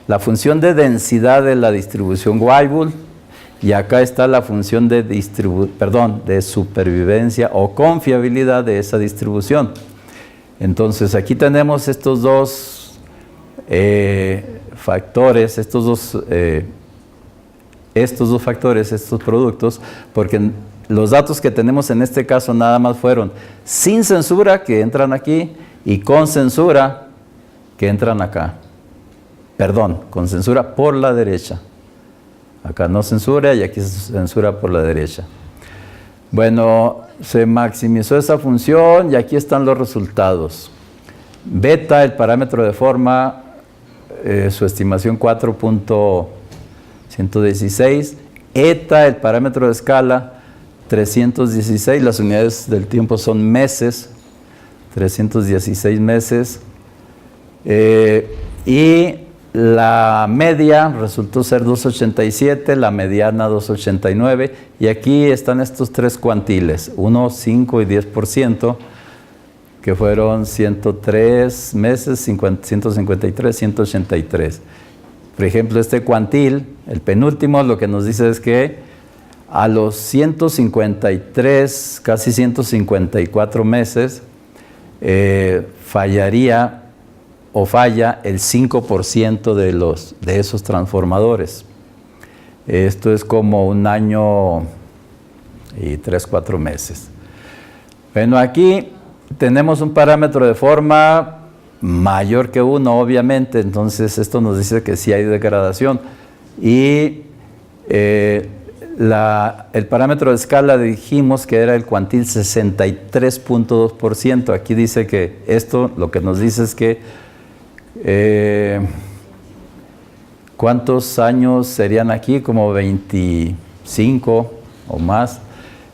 Speaker 1: la función de densidad de la distribución Weibull, y acá está la función de supervivencia o confiabilidad de esa distribución. Entonces aquí tenemos estos dos factores, estos dos factores, estos productos, porque los datos que tenemos en este caso nada más fueron sin censura, que entran aquí, y con censura, que entran acá. Perdón, con censura por la derecha. Acá no censura y aquí se censura por la derecha. Bueno, se maximizó esa función y aquí están los resultados. Beta, el parámetro de forma, su estimación 4.116. Eta, el parámetro de escala, 316. Las unidades del tiempo son meses, 316 meses. Y la media resultó ser 287, la mediana 289, y aquí están estos tres cuantiles, 1, 5 y 10%, que fueron 103 meses, 153, 183. Por ejemplo, este cuantil, el penúltimo, lo que nos dice es que a los 153, casi 154 meses, falla el 5% de esos transformadores. Esto es como 1 año y 3, 4 meses. Bueno, aquí tenemos un parámetro de forma mayor que 1, obviamente, entonces esto nos dice que sí hay degradación. Y el parámetro de escala dijimos que era el cuantil 63.2%. Aquí dice que esto lo que nos dice es que ¿cuántos años serían aquí? Como 25 o más.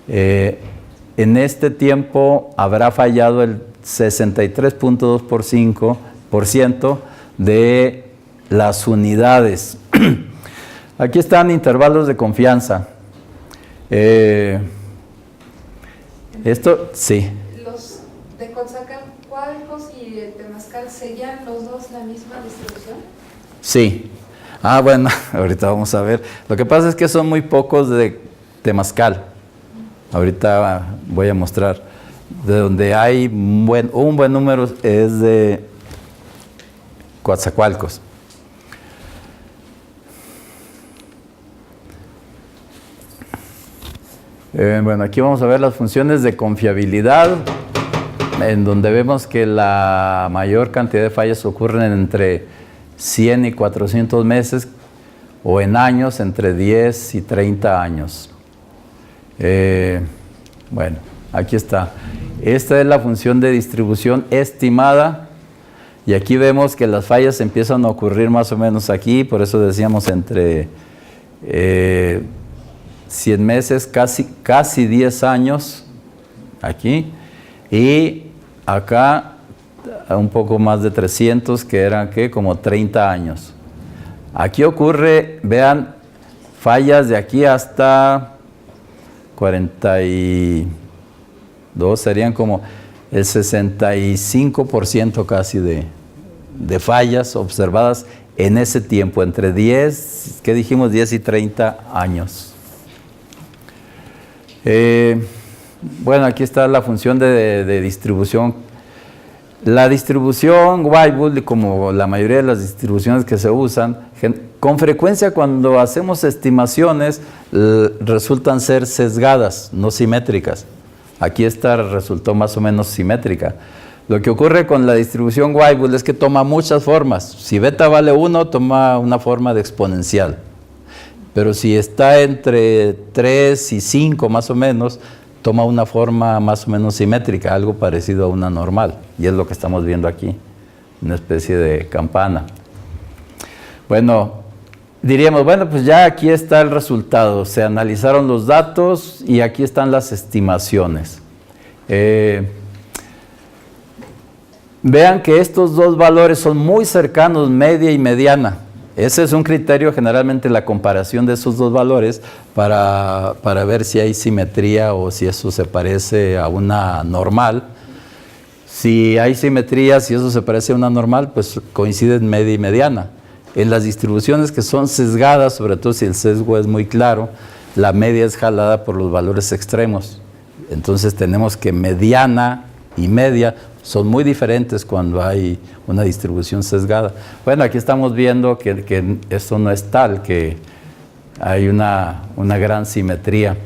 Speaker 1: En este tiempo habrá fallado el 63.2% de las unidades. Aquí están intervalos de confianza. Esto, sí.
Speaker 2: Los de Coatzacoalcos y el Temazcal, ¿seguían los dos la misma distribución?
Speaker 1: Sí. Ah, bueno, ahorita vamos a ver. Lo que pasa es que son muy pocos de Temazcal. Ahorita voy a mostrar. De donde hay un buen número es de Coatzacoalcos. Bueno, aquí vamos a ver las funciones de confiabilidad, en donde vemos que la mayor cantidad de fallas ocurren entre 100 y 400 meses, o en años entre 10 y 30 años. Bueno, aquí está. Esta es la función de distribución estimada, y aquí vemos que las fallas empiezan a ocurrir más o menos aquí, por eso decíamos entre 100 meses, casi 10 años, aquí, y acá un poco más de 300, que eran como 30 años. Aquí ocurre, vean, fallas de aquí hasta 42 serían como el 65% casi de fallas observadas en ese tiempo, entre 10, ¿qué dijimos? 10 y 30 años. Bueno, aquí está la función de distribución. La distribución Weibull, como la mayoría de las distribuciones que se usan, con frecuencia cuando hacemos estimaciones resultan ser sesgadas, no simétricas. Aquí esta resultó más o menos simétrica. Lo que ocurre con la distribución Weibull es que toma muchas formas. Si beta vale 1, toma una forma de exponencial. Pero si está entre 3 y 5 más o menos, toma una forma más o menos simétrica, algo parecido a una normal. Y es lo que estamos viendo aquí, una especie de campana. Bueno, diríamos, bueno, pues ya aquí está el resultado. Se analizaron los datos y aquí están las estimaciones. Vean que estos dos valores son muy cercanos, media y mediana. Ese es un criterio, generalmente la comparación de esos dos valores para ver si hay simetría o si eso se parece a una normal. Si hay simetría, si eso se parece a una normal, pues coinciden media y mediana. En las distribuciones que son sesgadas, sobre todo si el sesgo es muy claro, la media es jalada por los valores extremos. Entonces tenemos que mediana y media son muy diferentes cuando hay una distribución sesgada. Bueno, aquí estamos viendo que esto no es tal, que hay una gran simetría.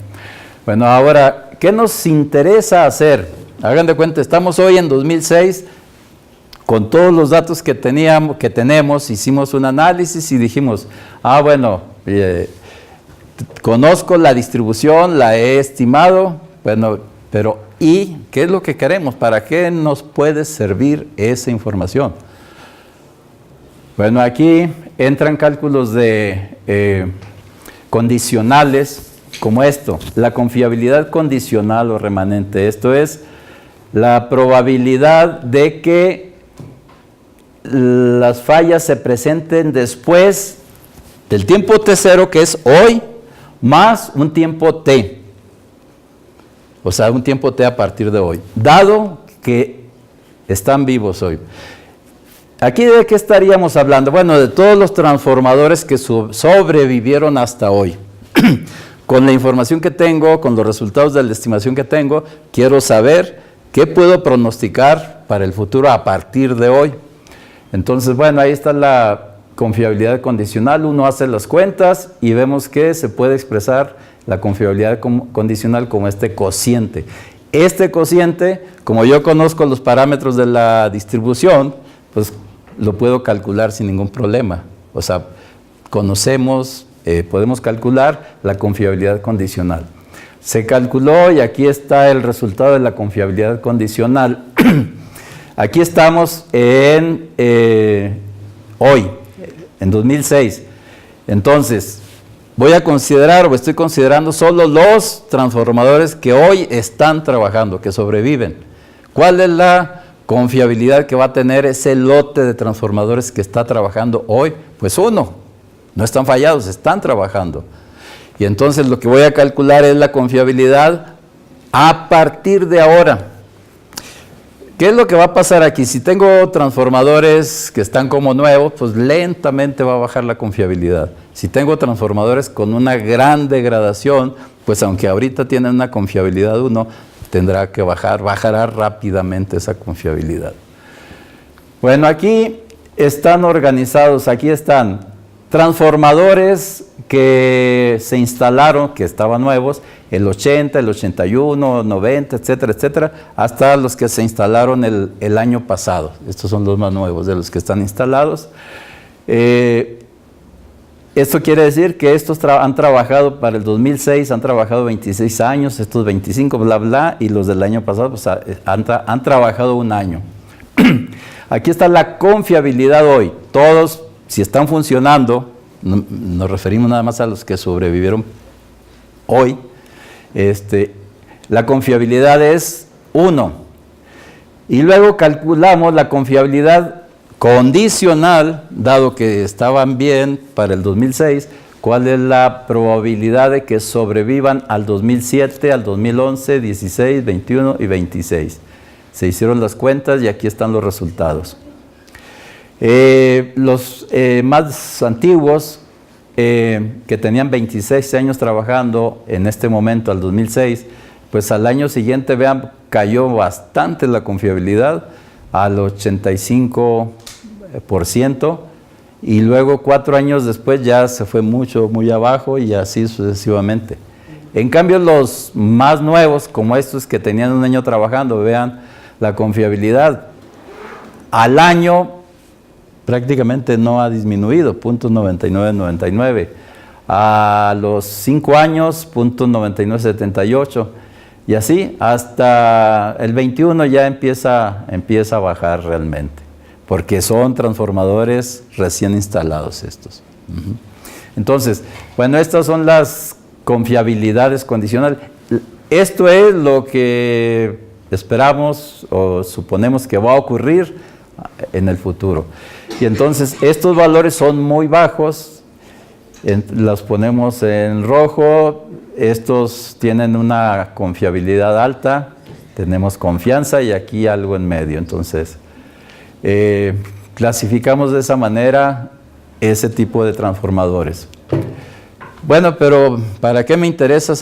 Speaker 1: Bueno, ahora, ¿qué nos interesa hacer? Hagan de cuenta, estamos hoy en 2006, con todos los datos que tenemos, hicimos un análisis y dijimos, bueno, conozco la distribución, la he estimado, bueno, pero ¿y qué es lo que queremos? ¿Para qué nos puede servir esa información? Bueno, aquí entran cálculos de condicionales como esto, la confiabilidad condicional o remanente. Esto es la probabilidad de que las fallas se presenten después del tiempo t0, que es hoy, más un tiempo t. O sea, un tiempo t a partir de hoy, dado que están vivos hoy. ¿Aquí de qué estaríamos hablando? Bueno, de todos los transformadores que sobrevivieron hasta hoy. Con la información que tengo, con los resultados de la estimación que tengo, quiero saber qué puedo pronosticar para el futuro a partir de hoy. Entonces, bueno, ahí está la confiabilidad condicional. Uno hace las cuentas y vemos que se puede expresar la confiabilidad condicional como este cociente. Este cociente, como yo conozco los parámetros de la distribución, pues lo puedo calcular sin ningún problema. O sea, conocemos, podemos calcular la confiabilidad condicional. Se calculó y aquí está el resultado de la confiabilidad condicional. Aquí estamos en hoy, en 2006. Entonces, voy a considerar o estoy considerando solo los transformadores que hoy están trabajando, que sobreviven. ¿Cuál es la confiabilidad que va a tener ese lote de transformadores que está trabajando hoy? Pues 1, no están fallados, están trabajando. Y entonces lo que voy a calcular es la confiabilidad a partir de ahora. ¿Qué es lo que va a pasar aquí? Si tengo transformadores que están como nuevos, pues lentamente va a bajar la confiabilidad. Si tengo transformadores con una gran degradación, pues aunque ahorita tienen una confiabilidad 1, tendrá que bajará rápidamente esa confiabilidad. Bueno, aquí están organizados, aquí están transformadores que se instalaron, que estaban nuevos, el 80, el 81, 90, etcétera, etcétera, hasta los que se instalaron el año pasado. Estos son los más nuevos de los que están instalados. Esto quiere decir que estos han trabajado para el 2006, han trabajado 26 años, estos 25, bla, bla, y los del año pasado pues, han trabajado un año. Aquí está la confiabilidad hoy. Todos, si están funcionando, nos referimos nada más a los que sobrevivieron hoy, la confiabilidad es 1. Y luego calculamos la confiabilidad condicional, dado que estaban bien para el 2006, ¿Cuál es la probabilidad de que sobrevivan al 2007, al 2011, 16, 21 y 26? Se hicieron las cuentas y aquí están los resultados. Los más antiguos, que tenían 26 años trabajando en este momento, al 2006, pues al año siguiente, vean, cayó bastante la confiabilidad, al 85%. Y luego 4 años después ya se fue muy abajo y así sucesivamente. En cambio los más nuevos, como estos que tenían un año trabajando, vean la confiabilidad. Al año prácticamente no ha disminuido, 0.9999. A los 5 años, 0.9978. Y así hasta el 21 ya empieza a bajar realmente, porque son transformadores recién instalados estos. Entonces, bueno, estas son las confiabilidades condicionales. Esto es lo que esperamos o suponemos que va a ocurrir en el futuro. Y entonces, estos valores son muy bajos, los ponemos en rojo, estos tienen una confiabilidad alta, tenemos confianza y aquí algo en medio. Entonces, clasificamos de esa manera ese tipo de transformadores. Bueno, pero ¿para qué me interesa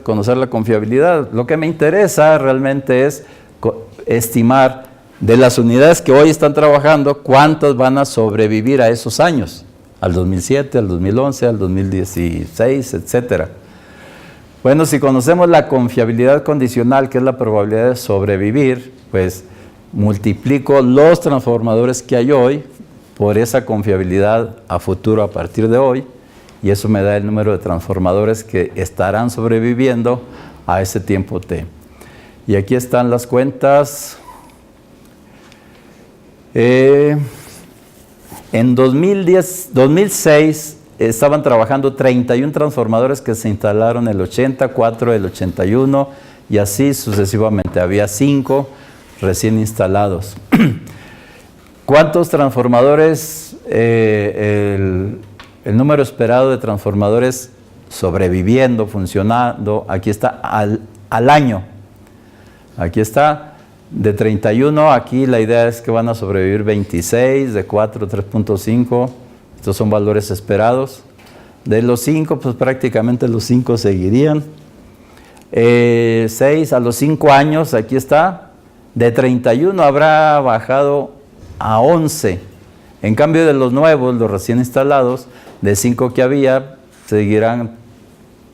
Speaker 1: conocer la confiabilidad? Lo que me interesa realmente es estimar de las unidades que hoy están trabajando, cuántas van a sobrevivir a esos años, al 2007, al 2011, al 2016, etcétera. Bueno, si conocemos la confiabilidad condicional, que es la probabilidad de sobrevivir, pues multiplico los transformadores que hay hoy por esa confiabilidad a futuro a partir de hoy, y eso me da el número de transformadores que estarán sobreviviendo a ese tiempo T. Y aquí están las cuentas. En 2006 estaban trabajando 31 transformadores que se instalaron el 80, 4 el 81 y así sucesivamente. Había 5 recién instalados. ¿Cuántos transformadores, el número esperado de transformadores sobreviviendo, funcionando? Aquí está al año. Aquí está. De 31, aquí la idea es que van a sobrevivir 26, de 4, 3.5. Estos son valores esperados. De los 5, pues prácticamente los 5 seguirían. 6 a los 5 años, aquí está. De 31 habrá bajado a 11. En cambio de los nuevos, los recién instalados, de 5 que había, seguirán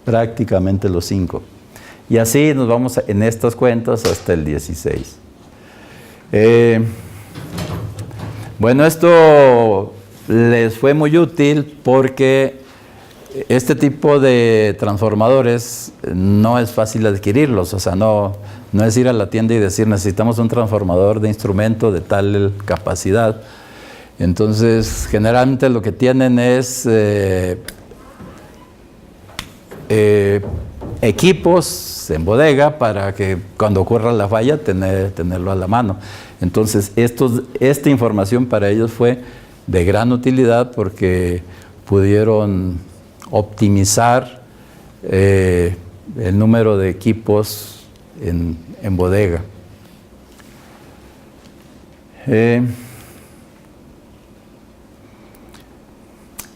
Speaker 1: prácticamente los 5. Y así nos vamos en estas cuentas hasta el 16. Bueno, esto les fue muy útil porque este tipo de transformadores no es fácil adquirirlos, o sea, no es ir a la tienda y decir necesitamos un transformador de instrumento de tal capacidad. Entonces, generalmente lo que tienen es equipos en bodega para que cuando ocurra la falla tenerlo a la mano. Entonces esta información para ellos fue de gran utilidad porque pudieron optimizar el número de equipos en bodega. Me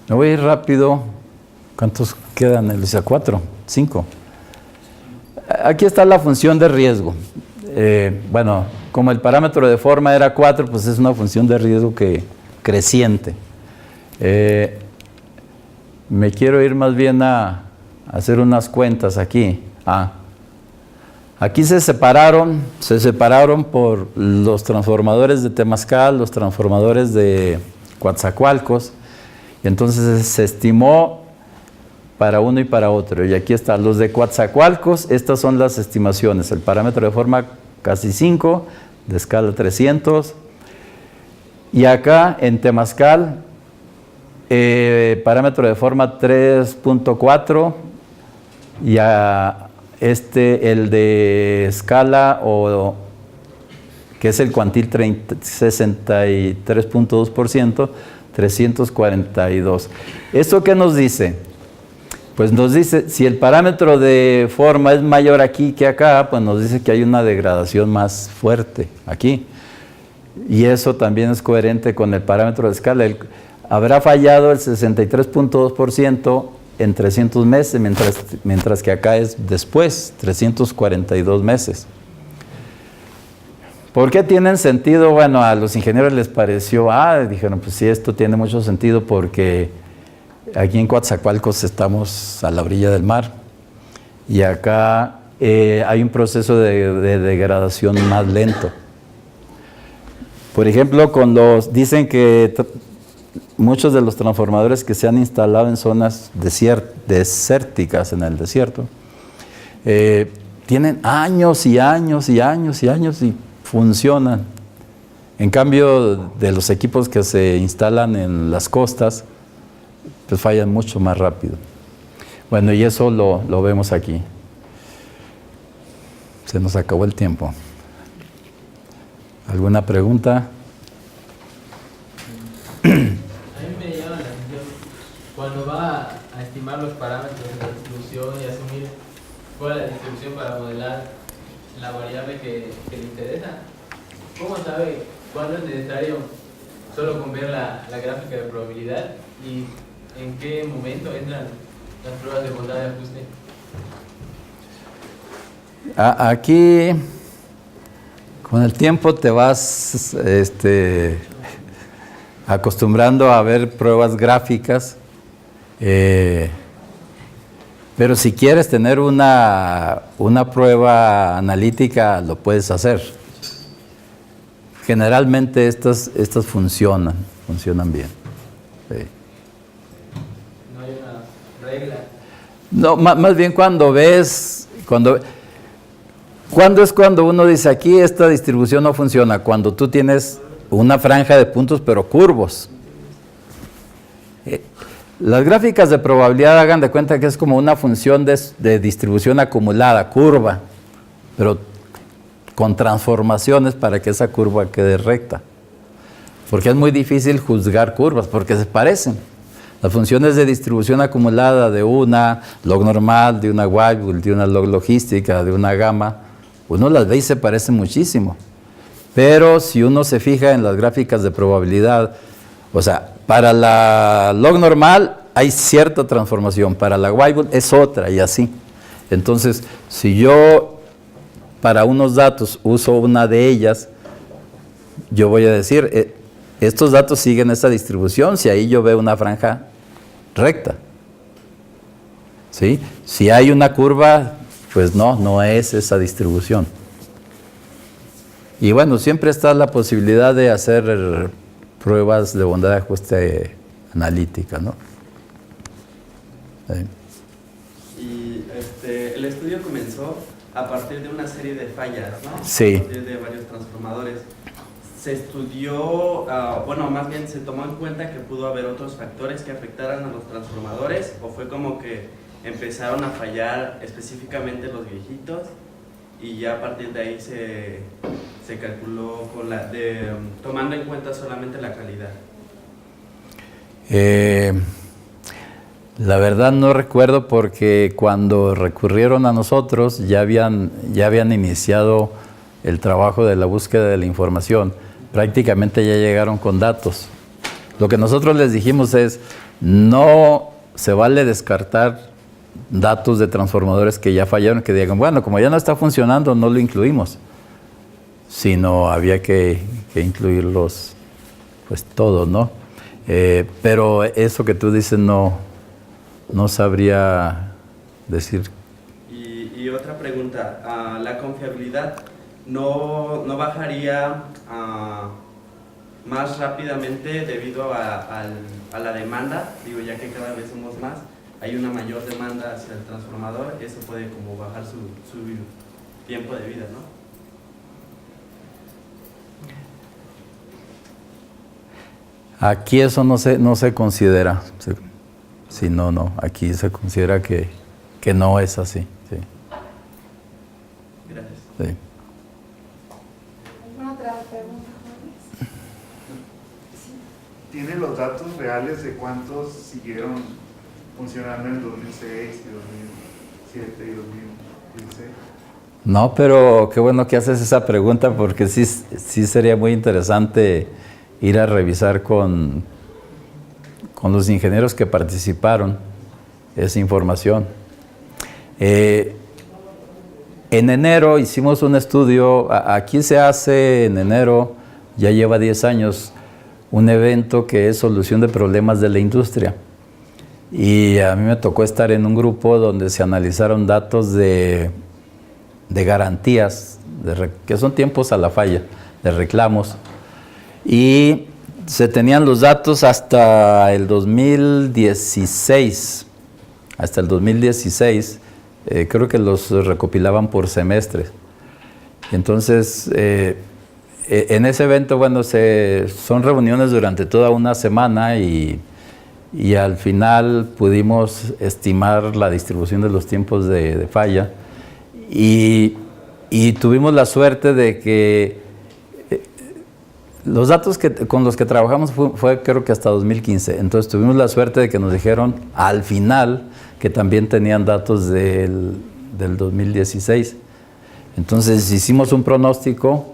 Speaker 1: voy a ir rápido. ¿Cuántos quedan, Elisa? 4, 5. Aquí está la función de riesgo. Bueno, como el parámetro de forma era 4, pues es una función de riesgo creciente. Me quiero ir más bien a hacer unas cuentas aquí. Aquí se separaron por los transformadores de Temazcal, los transformadores de Coatzacoalcos, y entonces se estimó para uno y para otro. Y aquí están los de Coatzacoalcos. Estas son las estimaciones. El parámetro de forma casi 5, de escala 300. Y acá en Temazcal, parámetro de forma 3.4. Y el de escala, que es el cuantil 63.2%, 342. ¿Esto qué nos dice? Pues nos dice, si el parámetro de forma es mayor aquí que acá, pues nos dice que hay una degradación más fuerte aquí. Y eso también es coherente con el parámetro de escala. Habrá fallado el 63.2% en 300 meses, mientras que acá es después, 342 meses. ¿Por qué tienen sentido? Bueno, a los ingenieros les pareció, dijeron, pues sí, esto tiene mucho sentido porque aquí en Coatzacoalcos estamos a la orilla del mar y acá hay un proceso de degradación más lento. Por ejemplo, dicen que muchos de los transformadores que se han instalado en zonas desérticas en el desierto tienen años y años y años y años y funcionan. En cambio, de los equipos que se instalan en las costas, pues fallan mucho más rápido. Bueno, y eso lo vemos aquí. Se nos acabó el tiempo. ¿Alguna pregunta?
Speaker 3: A mí me llama la atención cuando va a estimar los parámetros de la distribución y asumir cuál es la distribución para modelar la variable que le interesa. ¿Cómo sabe cuándo es necesario solo con ver la gráfica de probabilidad y en qué momento entran las pruebas de bondad de ajuste?
Speaker 1: Aquí, con el tiempo te vas acostumbrando a ver pruebas gráficas, pero si quieres tener una prueba analítica, lo puedes hacer. Generalmente estas funcionan bien. Sí.
Speaker 3: No hay una regla.
Speaker 1: No, más bien cuando es cuando uno dice aquí esta distribución no funciona, cuando tú tienes una franja de puntos pero curvos. Las gráficas de probabilidad hagan de cuenta que es como una función de distribución acumulada, curva, pero con transformaciones para que esa curva quede recta. Porque es muy difícil juzgar curvas, porque se parecen. Las funciones de distribución acumulada de una log normal, de una Weibull, de una log logística, de una gamma, uno las ve y se parecen muchísimo. Pero si uno se fija en las gráficas de probabilidad, o sea, para la log normal hay cierta transformación, para la Weibull es otra y así. Entonces, si yo para unos datos uso una de ellas, yo voy a decir, estos datos siguen esta distribución, si ahí yo veo una franja recta. ¿Sí? Si hay una curva, pues no es esa distribución. Y bueno, siempre está la posibilidad de hacer pruebas de bondad de ajuste analítica, ¿no? Sí.
Speaker 4: Y el estudio comenzó a partir de una serie de fallas, ¿no?
Speaker 1: Sí.
Speaker 4: A partir de varios transformadores. Se estudió, bueno, más bien se tomó en cuenta que pudo haber otros factores que afectaran a los transformadores, o fue como que empezaron a fallar específicamente los viejitos y ya a partir de ahí se calculó tomando en cuenta solamente la calidad.
Speaker 1: La verdad no recuerdo porque cuando recurrieron a nosotros ya habían iniciado el trabajo de la búsqueda de la información. Prácticamente ya llegaron con datos. Lo que nosotros les dijimos es, no se vale descartar datos de transformadores que ya fallaron, que digan, bueno, como ya no está funcionando, no lo incluimos. Sino había que incluirlos, pues todos, ¿no? Pero eso que tú dices no sabría decir.
Speaker 4: Y otra pregunta, ¿la confiabilidad no bajaría más rápidamente debido a la demanda? Digo, ya que cada vez somos más, hay una mayor demanda hacia el transformador, eso puede como bajar su tiempo de vida, ¿no?
Speaker 1: Aquí eso no se considera. Sí, no. Aquí se considera que no es así. Sí.
Speaker 4: Gracias.
Speaker 1: Sí.
Speaker 2: ¿Alguna otra pregunta, Juan?
Speaker 5: ¿Tiene los datos reales de cuántos siguieron funcionando en 2006 y 2007 y 2016.
Speaker 1: No, pero qué bueno que haces esa pregunta porque sí sería muy interesante ir a revisar con los ingenieros que participaron esa información. En enero hicimos un estudio, aquí se hace en enero, ya lleva 10 años, un evento que es solución de problemas de la industria. Y a mí me tocó estar en un grupo donde se analizaron datos de garantías, que son tiempos a la falla, de reclamos. Y se tenían los datos hasta el 2016. Hasta el 2016, creo que los recopilaban por semestres. Entonces, en ese evento, bueno, son reuniones durante toda una semana y al final pudimos estimar la distribución de los tiempos de falla y tuvimos la suerte de que los datos con los que trabajamos fue creo que hasta 2015, entonces tuvimos la suerte de que nos dijeron al final que también tenían datos del 2016. Entonces hicimos un pronóstico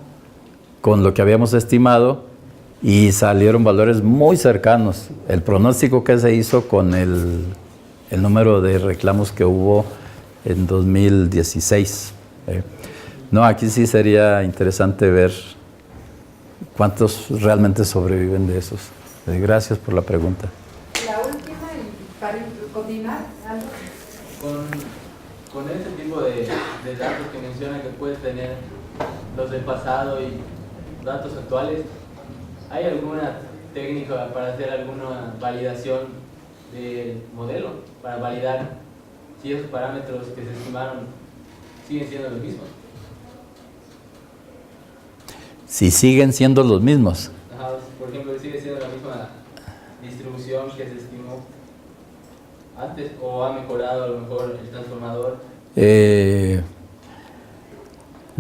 Speaker 1: con lo que habíamos estimado y salieron valores muy cercanos. El pronóstico que se hizo con el número de reclamos que hubo en 2016. No, aquí sí sería interesante ver cuántos realmente sobreviven de esos. Gracias por la pregunta.
Speaker 2: La última, y para continuar, algo.
Speaker 3: Con ese tipo de datos que menciona que puedes tener los del pasado y datos actuales, ¿hay alguna técnica para hacer alguna validación del modelo? Para validar si esos parámetros que se estimaron siguen siendo los mismos.
Speaker 1: Si siguen siendo los mismos.
Speaker 3: Ajá, por ejemplo, sigue siendo la misma distribución que se estimó antes, o ha mejorado a lo mejor el transformador.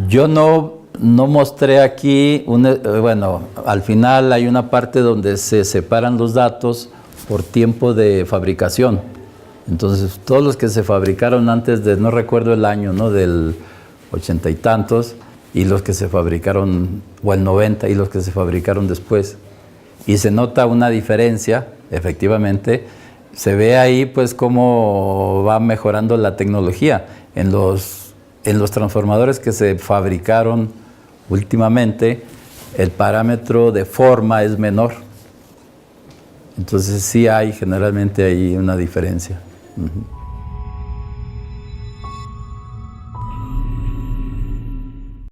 Speaker 1: Yo no mostré aquí, bueno, al final hay una parte donde se separan los datos por tiempo de fabricación. Entonces, todos los que se fabricaron antes de, no recuerdo el año, ¿no? Del 80 y tantos, y los que se fabricaron, o el 90, y los que se fabricaron después. Y se nota una diferencia, efectivamente. Se ve ahí pues cómo va mejorando la tecnología. En los transformadores que se fabricaron últimamente, el parámetro de forma es menor. Entonces sí hay generalmente ahí una diferencia. Uh-huh.